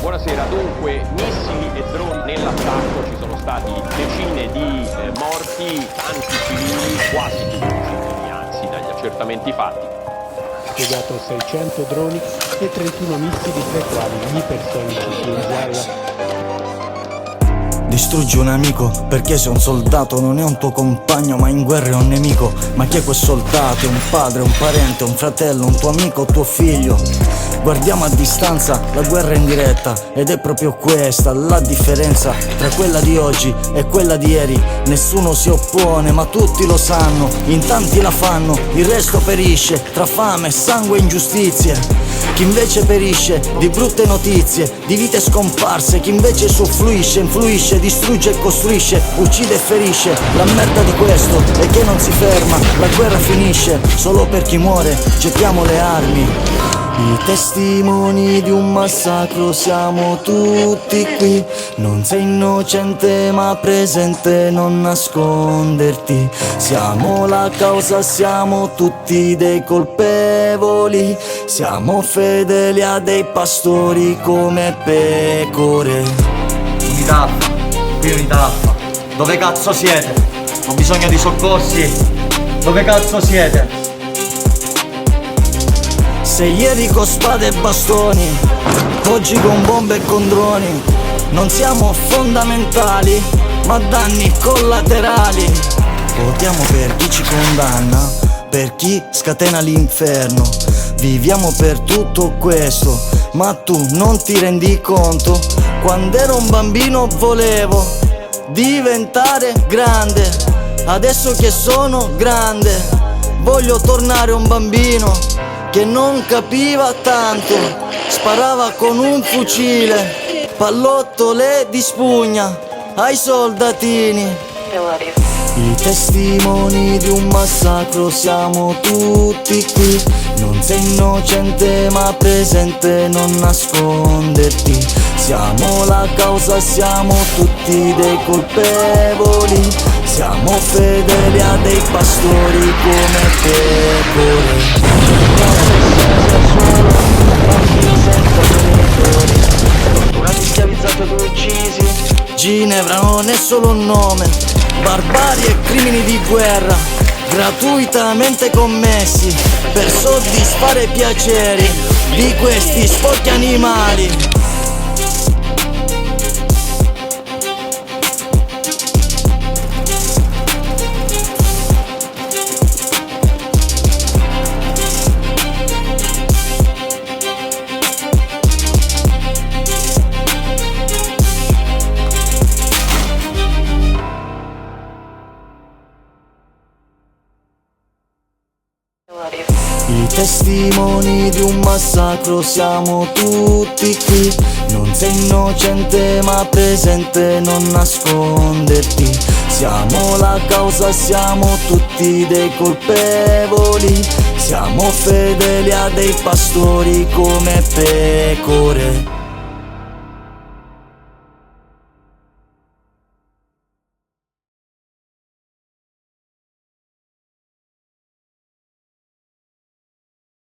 Buonasera, dunque missili e droni nell'attacco, ci sono stati decine di morti, tanti civili, quasi tutti civili, anzi dagli accertamenti fatti. Spiegato 600 droni e 31 missili, tra i quali ipersonici in Israele. Distruggi un amico perché sei un soldato, non è un tuo compagno ma in guerra è un nemico. Ma chi è quel soldato? È un padre, un parente, un fratello, un tuo amico, tuo figlio. Guardiamo a distanza, la guerra è in diretta ed è proprio questa la differenza tra quella di oggi e quella di ieri. Nessuno si oppone ma tutti lo sanno, in tanti la fanno, il resto perisce tra fame, sangue e ingiustizie. Chi invece perisce di brutte notizie, di vite scomparse. Chi invece suffluisce, influisce, distrugge e costruisce, uccide e ferisce. La merda di questo è che non si ferma, la guerra finisce solo per chi muore, gettiamo le armi. I testimoni di un massacro siamo tutti qui. Non sei innocente ma presente, non nasconderti. Siamo la causa, siamo tutti dei colpevoli. Siamo fedeli a dei pastori come pecore. Unità Alfa, qui Unità Alfa. Dove cazzo siete? Ho bisogno di soccorsi. Dove cazzo siete? Se ieri con spade e bastoni, oggi con bombe e con droni. Non siamo fondamentali, ma danni collaterali. Votiamo per chi ci condanna, per chi scatena l'inferno. Viviamo per tutto questo, ma tu non ti rendi conto. Quando ero un bambino volevo diventare grande. Adesso che sono grande, voglio tornare un bambino che non capiva tanto, sparava con un fucile, pallottole di spugna ai soldatini. I testimoni di un massacro siamo tutti qui. Non sei innocente ma presente, non nasconderti. Siamo la causa, siamo tutti dei colpevoli. Siamo fedeli a dei pastori come pecore. Torturati, schiavizzati ed uccisi. Ginevra non è solo un nome, barbarie e crimini di guerra gratuitamente commessi per soddisfare i piaceri di questi sporchi animali. I testimoni di un massacro siamo tutti qui. Non sei innocente ma presente, non nasconderti. Siamo la causa, siamo tutti dei colpevoli. Siamo fedeli a dei pastori come pecore.